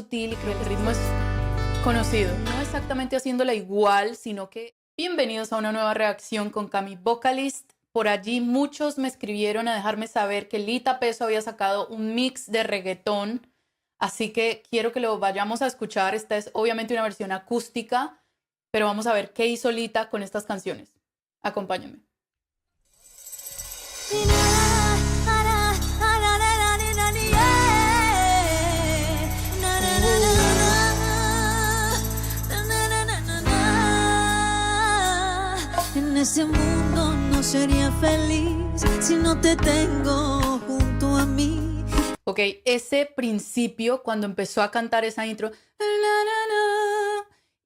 sutil y creo que el ritmo es conocido. No exactamente haciéndola igual, sino que bienvenidos a una nueva reacción con Cami Vocalist. Por allí muchos me escribieron a dejarme saber que Lita Peso había sacado un mix de reggaetón, así que quiero que lo vayamos a escuchar. Esta es obviamente una versión acústica, pero vamos a ver qué hizo Lita con estas canciones. Acompáñenme. En ese mundo no sería feliz si no te tengo junto a mí. Ok, ese principio, cuando empezó a cantar esa intro,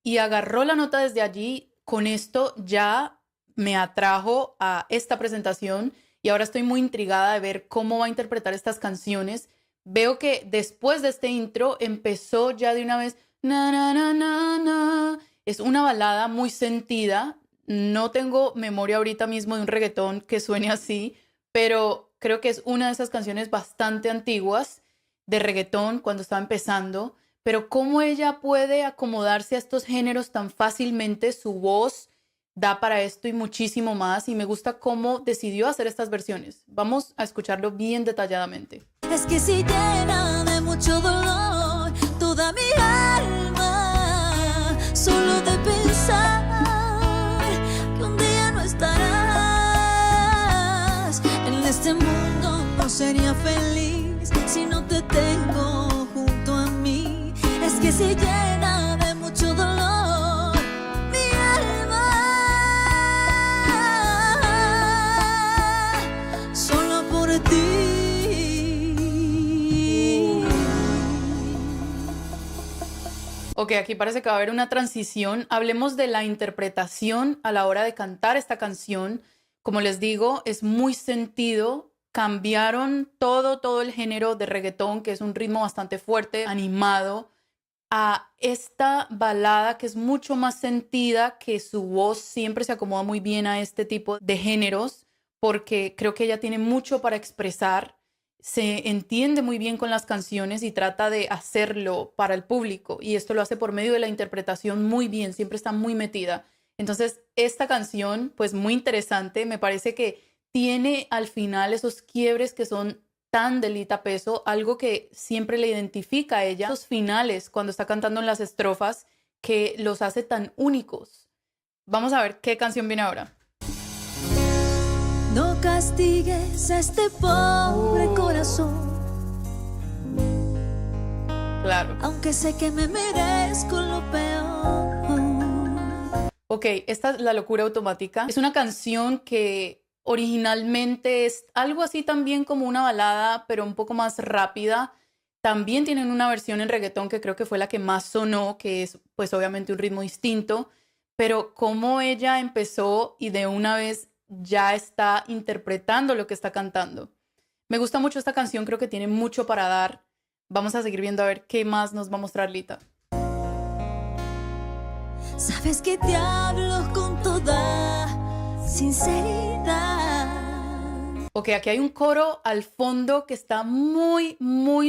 y agarró la nota desde allí, con esto ya me atrajo a esta presentación y ahora estoy muy intrigada de ver cómo va a interpretar estas canciones. Veo que después de este intro empezó ya de una vez, na, na, na, na, na. Es una balada muy sentida. No tengo memoria ahorita mismo de un reggaetón que suene así, pero creo que es una de esas canciones bastante antiguas de reggaetón cuando estaba empezando. Pero cómo ella puede acomodarse a estos géneros tan fácilmente, su voz da para esto y muchísimo más. Y me gusta cómo decidió hacer estas versiones. Vamos a escucharlo bien detalladamente. Es que si llena de mucho dolor toda mi alma, solo de pensar que un día no estarás. En este mundo no sería feliz si no te tengo junto a mí. Es que si llena de mucho dolor mi alma, solo por ti. Ok, aquí parece que va a haber una transición. Hablemos de la interpretación a la hora de cantar esta canción. Como les digo, es muy sentido. Cambiaron todo el género de reggaetón, que es un ritmo bastante fuerte, animado, a esta balada que es mucho más sentida, que su voz siempre se acomoda muy bien a este tipo de géneros, porque creo que ella tiene mucho para expresar, se entiende muy bien con las canciones y trata de hacerlo para el público, y esto lo hace por medio de la interpretación muy bien, siempre está muy metida. Entonces, esta canción, pues muy interesante, me parece que tiene al final esos quiebres que son tan de Lita Peso, algo que siempre le identifica a ella, los finales cuando está cantando en las estrofas, que los hace tan únicos. Vamos a ver qué canción viene ahora. No castigues a este pobre corazón, Claro. aunque sé que me merezco lo peor. Ok, esta es La Locura Automática. Es una canción que originalmente es algo así también como una balada, pero un poco más rápida. También tienen una versión en reggaetón que creo que fue la que más sonó, que es pues obviamente un ritmo distinto, pero como ella empezó y de una vez ya está interpretando lo que está cantando. Me gusta mucho esta canción, creo que tiene mucho para dar. Vamos a seguir viendo a ver qué más nos va a mostrar Lita. Sabes que te hablo con toda sinceridad. Ok, aquí hay un coro al fondo que está muy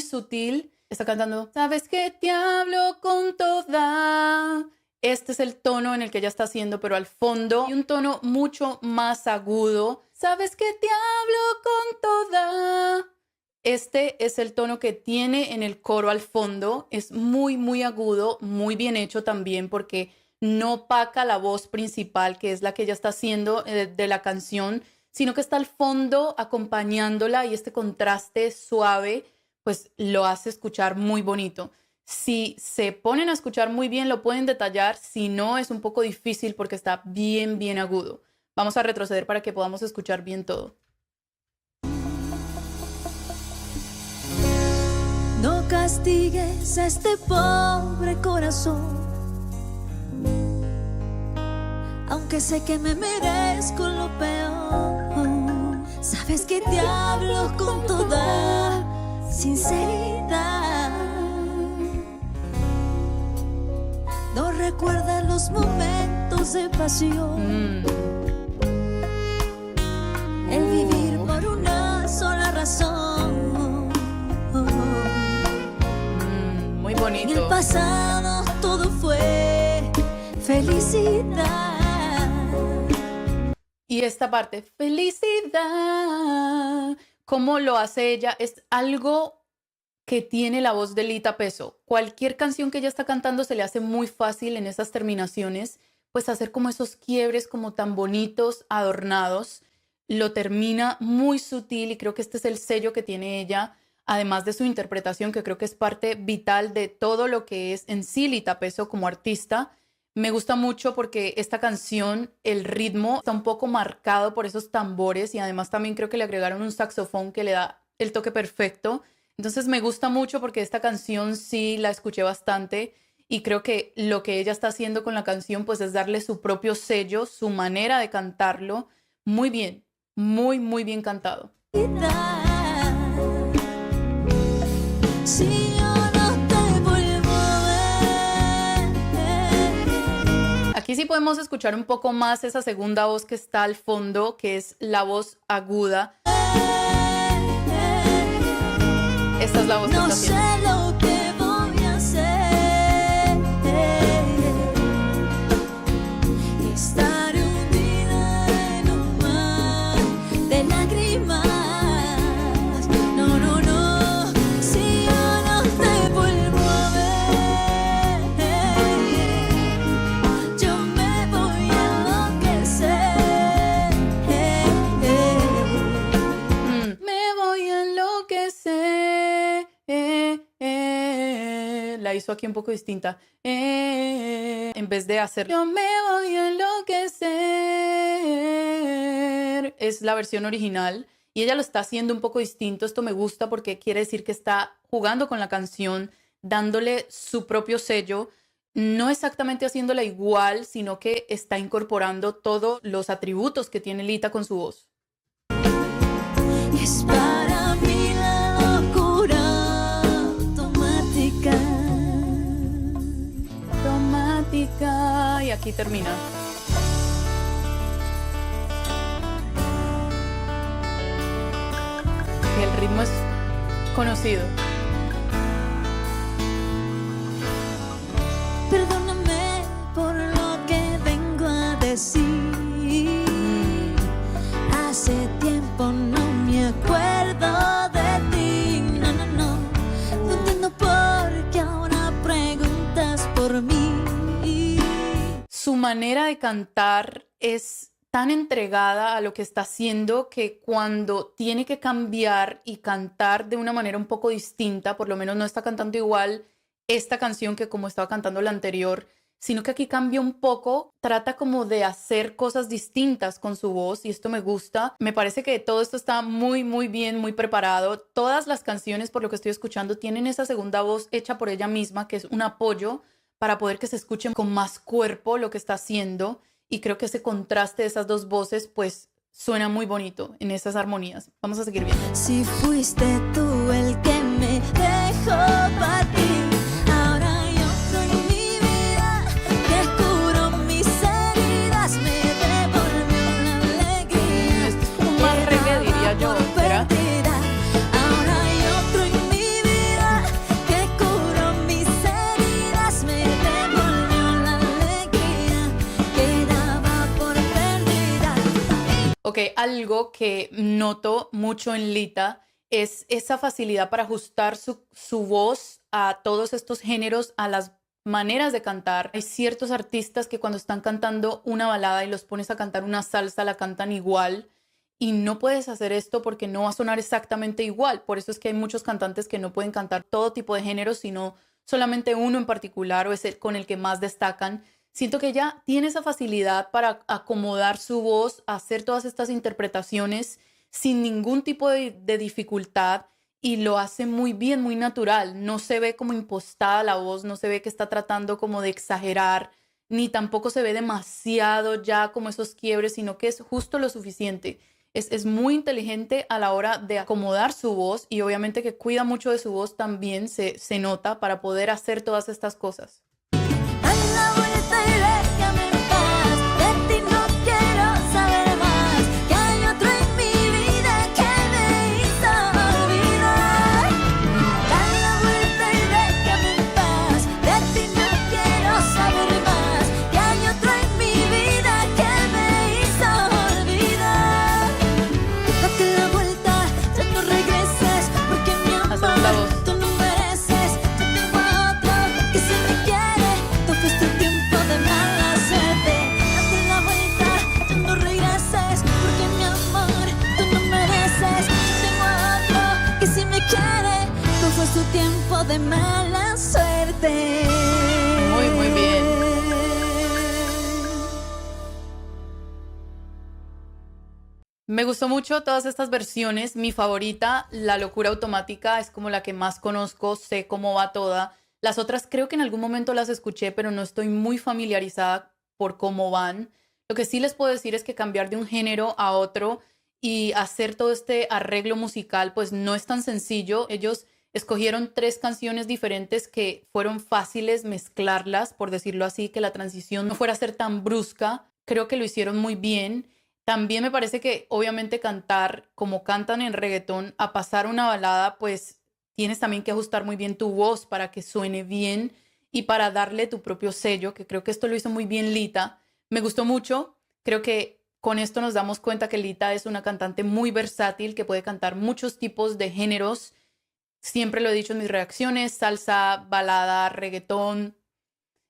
sutil. Está cantando, sabes que te hablo con toda. Este es el tono en el que ella está haciendo, pero al fondo hay un tono mucho más agudo. Sabes que te hablo con toda. Este es el tono que tiene en el coro al fondo. Es muy agudo, muy bien hecho también porque no opaca la voz principal, que es la que ella está haciendo de la canción, sino que está al fondo acompañándola y este contraste suave pues lo hace escuchar muy bonito. Si se ponen a escuchar muy bien lo pueden detallar, si no es un poco difícil porque está bien agudo. Vamos a retroceder para que podamos escuchar bien todo. No castigues a este pobre corazón, aunque sé que me merezco lo peor. Sabes que te hablo con toda sinceridad. No recuerdas los momentos de pasión, el vivir por una sola razón. Muy bonito. Y esta parte, felicidad, cómo lo hace ella, es algo que tiene la voz de Lita Peso. Cualquier canción que ella está cantando se le hace muy fácil en esas terminaciones, pues hacer como esos quiebres como tan bonitos, adornados. Lo termina muy sutil y creo que este es el sello que tiene ella, además de su interpretación, que creo que es parte vital de todo lo que es en sí Lita Peso como artista. Me gusta mucho porque esta canción, el ritmo está un poco marcado por esos tambores y además también creo que le agregaron un saxofón que le da el toque perfecto. Entonces me gusta mucho porque esta canción sí la escuché bastante y creo que lo que ella está haciendo con la canción pues es darle su propio sello, su manera de cantarlo. Muy bien, muy, muy bien cantado. Si yo no te vuelvo a ver. Aquí sí podemos escuchar un poco más esa segunda voz que está al fondo, que es la voz aguda. Esta es la voz que No está sé haciendo. lo que voy a hacer. Estaré hundida en un mar de lágrimas. No, no, no. Si yo no te vuelvo a ver, yo me voy a enloquecer. Me voy a enloquecer. La hizo aquí un poco distinta. En vez de hacer yo me voy a enloquecer. Es la versión original. Y ella lo está haciendo un poco distinto. Esto me gusta porque quiere decir que está jugando con la canción, dándole su propio sello. No exactamente haciéndola igual, sino que está incorporando todos los atributos que tiene Lita con su voz. Y es para mí la locura automática. Automática. Y aquí termina. Y el ritmo es conocido. Perdóname por lo que vengo a decir. Hace tiempo no me acuerdo de ti. No, no, no. No entiendo por qué ahora preguntas por mí. Su manera de cantar es tan entregada a lo que está haciendo que cuando tiene que cambiar y cantar de una manera un poco distinta, por lo menos no está cantando igual esta canción que como estaba cantando la anterior, sino que aquí cambia un poco, trata como de hacer cosas distintas con su voz y esto me gusta. Me parece que todo esto está muy, muy bien, muy preparado. Todas las canciones, por lo que estoy escuchando, tienen esa segunda voz hecha por ella misma, que es un apoyo para poder que se escuche con más cuerpo lo que está haciendo. Y creo que ese contraste de esas dos voces, pues, suena muy bonito en esas armonías. Vamos a seguir viendo. Si fuiste tú el que me dejó partir, ahora hay otro en mi vida que curó mis heridas, me devolvió la alegría. Esto es como más reggae, diría yo, ¿será? Ahora hay otro en mi vida que curó mis heridas, me devolvió la alegría que daba por perdida. Ok, algo que noto mucho en Lita es esa facilidad para ajustar su voz a todos estos géneros, a las maneras de cantar. Hay ciertos artistas que cuando están cantando una balada y los pones a cantar una salsa, la cantan igual. Y no puedes hacer esto porque no va a sonar exactamente igual. Por eso es que hay muchos cantantes que no pueden cantar todo tipo de géneros, sino solamente uno en particular o es el con el que más destacan. Siento que ella tiene esa facilidad para acomodar su voz, hacer todas estas interpretaciones sin ningún tipo de dificultad y lo hace muy bien, muy natural. No se ve como impostada la voz, no se ve que está tratando como de exagerar, ni tampoco se ve demasiado ya como esos quiebres, sino que es justo lo suficiente. Es muy inteligente a la hora de acomodar su voz y obviamente que cuida mucho de su voz también se nota para poder hacer todas estas cosas. Dale la vuelta y déjame en paz. De ti no quiero saber más. Que hay otro en mi vida que me hizo olvidar. Dale la vuelta y déjame en paz. De ti no quiero saber más. Que hay otro en mi vida que me hizo olvidar. de mala suerte. Muy, muy bien. Me gustó mucho todas estas versiones. Mi favorita, La locura automática, es como la que más conozco, sé cómo va toda. Las otras creo que en algún momento las escuché, pero no estoy muy familiarizada por cómo van. Lo que sí les puedo decir es que cambiar de un género a otro y hacer todo este arreglo musical, pues no es tan sencillo. Ellos escogieron 3 canciones diferentes que fueron fáciles mezclarlas, por decirlo así, que la transición no fuera a ser tan brusca. Creo que lo hicieron muy bien. También me parece que obviamente cantar como cantan en reggaetón a pasar una balada, pues tienes también que ajustar muy bien tu voz para que suene bien y para darle tu propio sello, que creo que esto lo hizo muy bien Lita. Me gustó mucho. Creo que con esto nos damos cuenta que Lita es una cantante muy versátil que puede cantar muchos tipos de géneros. Siempre lo he dicho en mis reacciones, salsa, balada, reggaetón,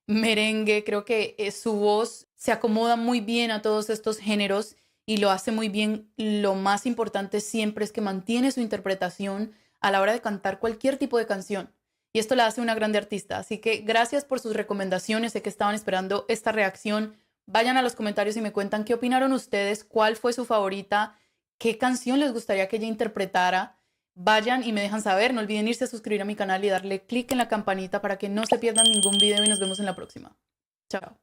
merengue. Creo que su voz se acomoda muy bien a todos estos géneros y lo hace muy bien. Lo más importante siempre es que mantiene su interpretación a la hora de cantar cualquier tipo de canción. Y esto la hace una grande artista. Así que gracias por sus recomendaciones. Sé que estaban esperando esta reacción. Vayan a los comentarios y me cuentan qué opinaron ustedes, cuál fue su favorita, qué canción les gustaría que ella interpretara. Vayan y me dejan saber. No olviden irse a suscribir a mi canal y darle clic en la campanita para que no se pierdan ningún video y nos vemos en la próxima. Chao.